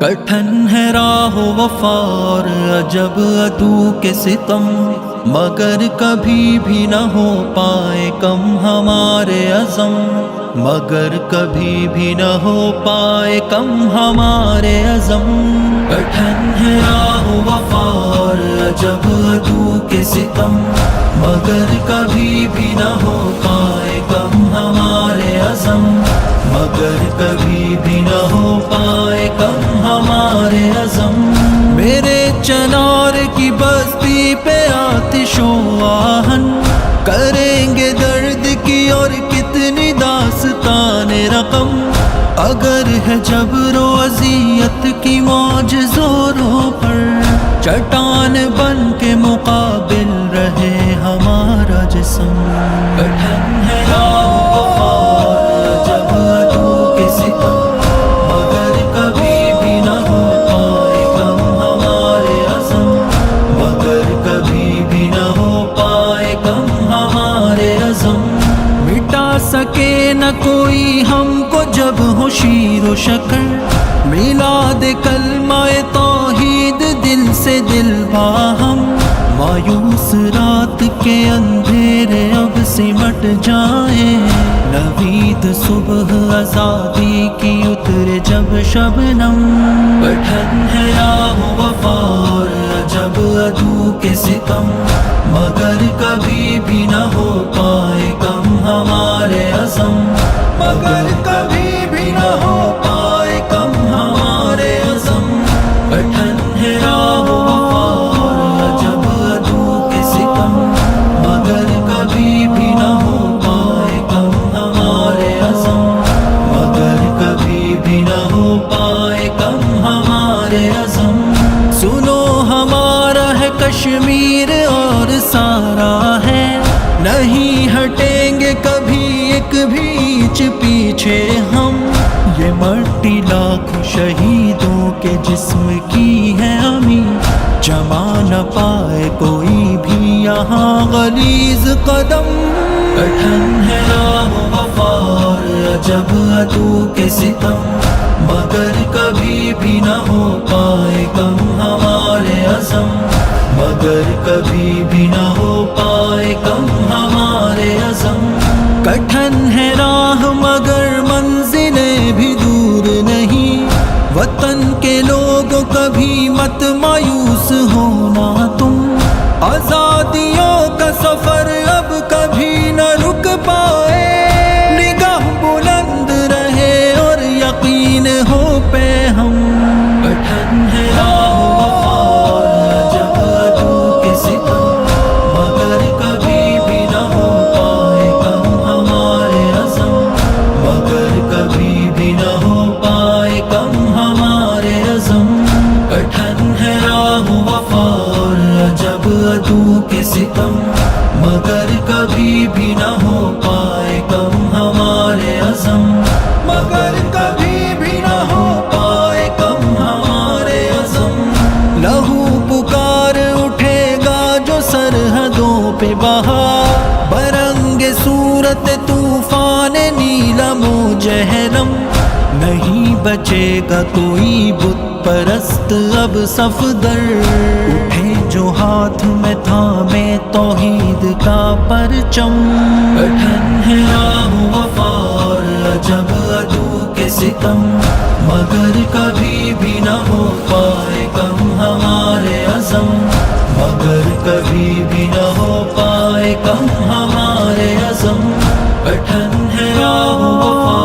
کٹھن ہے راہ وفا اور عجب عدو کے ستم، مگر کبھی بھی نہ ہو پائے کم ہمارے عزم، مگر کبھی بھی نہ ہو پائے کم ہمارے عزم۔ کٹھن ہے راہ وفا اور عجب عدو کے ستم، مگر کبھی بھی نہ ہو پائے کم ہمارے عزم، مگر کبھی بھی نہ ہو پائے کم ہمارے عزم۔ میرے چنار کی بستی پہ آتش و آہن، کریں گے درد کی اور کتنی داستان رقم، اگر ہے جبر و اذیت کی موج زوروں پر، چٹان بن کے مقابل رہے ہمارا جسم۔ کٹھن ہے راہ وفا اور عجب عدو کے ستم، مگر کبھی بھی نہ ہو پائے کم ہمارے عزم، مگر کبھی بھی نہ ہو پائے کم ہمارے عزم۔ مٹا سکے نہ کوئی ہم کو جب ہو شیر و شکر، میلاد کلمہ توحید دل سے دل باہم، مایوس رات کے اندھیرے اب سمٹ جائیں، نوید صبح آزادی کی اترے جب شبنم۔ کٹھن ہے راہ وفا اور عجب عدو کے ستم، مگر کبھی بھی نہ ہو پائے کم ہمارے عزم، مگر کبھی بھی نہ ہو پائے کم ہمارے عزم۔ کٹھن ہے راہ وفا اور عجب عدو کے ستم، مگر کبھی بھی نہ ہو پائے کم ہمارے عزم، مگر کبھی بھی نہ ہو پائے کم ہمارے عزم۔ سنو ہمارا ہے کشمیر اور سارا ہے، نہیں ہٹیں گے کبھی ایک بھی انچ پیچھے ہم، یہ مٹی لاکھوں شہیدوں کے جسم کی ہے امی، جما نہ پائے کوئی بھی یہاں غلیظ قدم۔ کٹھن ہے راہ وفا اور عجب عدو کے ستم، مگر کبھی بھی نہ ہو پائے کم ہمارے عزم، مگر کبھی بھی نہ ہو پائے کم ہمارے عزم۔ کٹھن ہے راہ مگر منزلیں بھی دور نہیں، وطن کے لوگوں کبھی مت مایوس ہونا تم، آزادیوں کا سفر اب کبھی نہ رک پائے، نگاہ بلند رہے اور یقین ہو پہ ہم۔ کٹھن ہے راہ وفا اور عجب عدو کے ستم، مگر کبھی بھی نہ ہو پائے کم ہمارے عزم، مگر کبھی بھی نہ ہو پائے کم ہمارے عزم۔ کٹھن ہے راہ وفا اور عجب عدو کے ستم، مگر کبھی بھی نہ ہو پائے کم ہمارے عزم، مگر کبھی بھی نہ ہو پائے کم ہمارے عزم۔ لہو پکار اٹھے گا جو سرحدوں پہ بہا، برنگ صورت طوفان نیلم و جہلم، نہیں بچے گا کوئی بت پرست اب صفدر، اٹھے جو ہاتھ میں تھامے توحید کا پرچم۔ کٹھن ہے راہ وفا اور عجب عدو کے ستم، مگر کبھی بھی نہ ہو پائے کم ہمارے عزم، مگر کبھی بھی نہ ہو پائے کم ہمارے عزم۔ کٹھن ہے راہ وفا